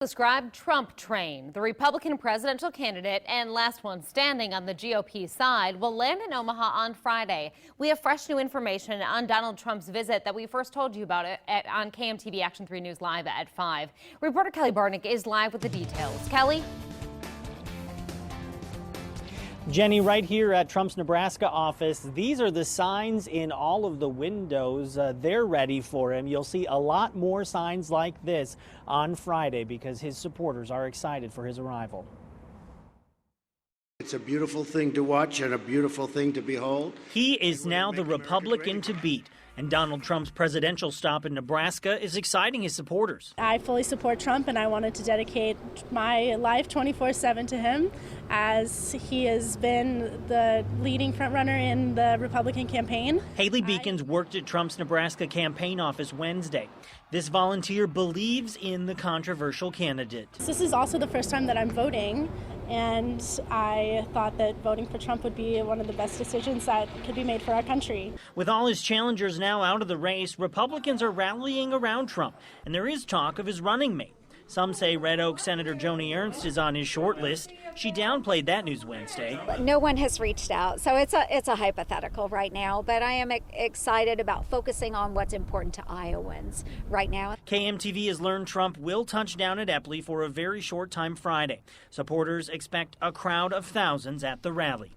Described Trump train. The Republican presidential candidate and last one standing on the GOP side will land in Omaha on Friday. We have fresh new information on Donald Trump's visit that we first told you about on KMTV Action 3 News Live at 5. Reporter Kelly Bartnick is live with the details. Kelly? Jenny, right here at Trump's Nebraska office, these are the signs in all of the windows. They're ready for him. You'll see a lot more signs like this on Friday because his supporters are excited for his arrival. It's a beautiful thing to watch and a beautiful thing to behold. He is now the Republican to beat, and Donald Trump's presidential stop in Nebraska is exciting his supporters. I fully support Trump, and I wanted to dedicate my life 24/7 to him, as he has been the leading frontrunner in the Republican campaign. Haley Beacons worked at Trump's Nebraska campaign office Wednesday. This volunteer believes in the controversial candidate. This is also the first time that I'm voting, and I thought that voting for Trump would be one of the best decisions that could be made for our country. With all his challengers now out of the race, Republicans are rallying around Trump, and there is talk of his running mate. Some say Red Oak Senator Joni Ernst is on his short list. She downplayed that news Wednesday. No one has reached out, so it's a hypothetical right now, but I am excited about focusing on what's important to Iowans right now. KMTV has learned Trump will touch down at Eppley for a very short time Friday. Supporters expect a crowd of thousands at the rally.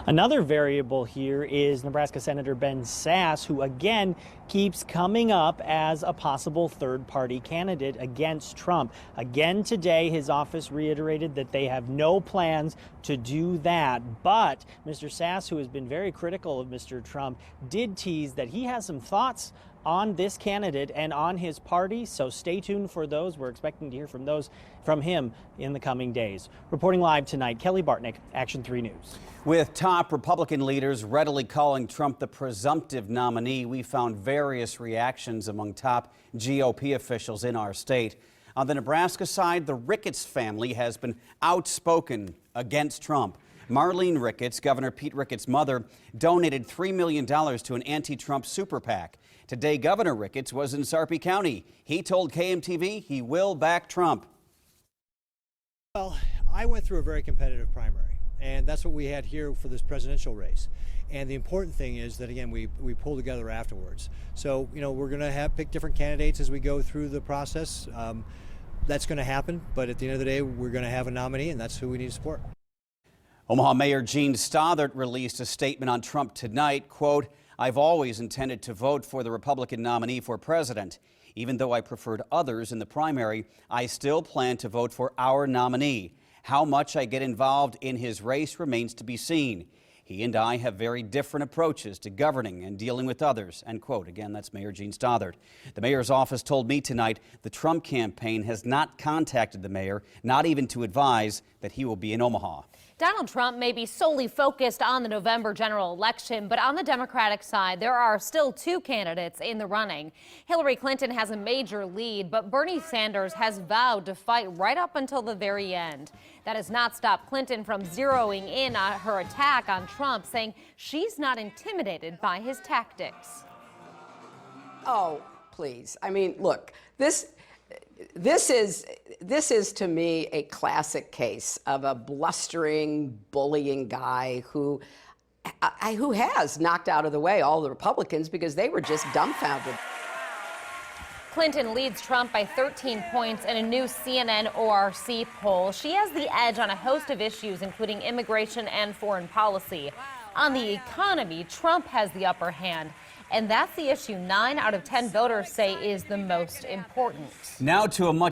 Another variable here is Nebraska Senator Ben Sasse, who again keeps coming up as a possible third-party candidate against Trump. Again today, his office reiterated that they have no plans to do that. But Mr. Sasse, who has been very critical of Mr. Trump, did tease that he has some thoughts on this candidate and on his party, so stay tuned for those. We're expecting to hear from him in the coming days. Reporting live tonight, Kelly Bartnick, Action 3 News. With top Republican leaders readily calling Trump the presumptive nominee, we found various reactions among top GOP officials in our state. On the Nebraska side, the Ricketts family has been outspoken against Trump. Marlene Ricketts, Governor Pete Ricketts' mother, donated $3 million to an anti-Trump super PAC. Today, Governor Ricketts was in Sarpy County. He told KMTV he will back Trump. Well, I went through a very competitive primary, and that's what we had here for this presidential race. And the important thing is that, again, we pull together afterwards. So, we're going to pick different candidates as we go through the process. That's going to happen, but at the end of the day, we're going to have a nominee, and that's who we need to support. Omaha Mayor Gene Stothert released a statement on Trump tonight, quote, "I've always intended to vote for the Republican nominee for president. Even though I preferred others in the primary, I still plan to vote for our nominee. How much I get involved in his race remains to be seen. He and I have very different approaches to governing and dealing with others," end quote. Again, that's Mayor Gene Stothert. The mayor's office told me tonight the Trump campaign has not contacted the mayor, not even to advise that he will be in Omaha. Donald Trump may be solely focused on the November general election, but on the Democratic side, there are still two candidates in the running. Hillary Clinton has a major lead, but Bernie Sanders has vowed to fight right up until the very end. That has not stopped Clinton from zeroing in on her attack on Trump, saying she's not intimidated by his tactics. Oh, please. I mean, look, this is to me a classic case of a blustering, bullying guy who has knocked out of the way all the Republicans because they were just dumbfounded. Clinton leads Trump by 13 points in a new CNN ORC poll. She has the edge on a host of issues, including immigration and foreign policy. On the economy, Trump has the upper hand. And that's the issue 9 out of 10 voters say is the most important. Now to a much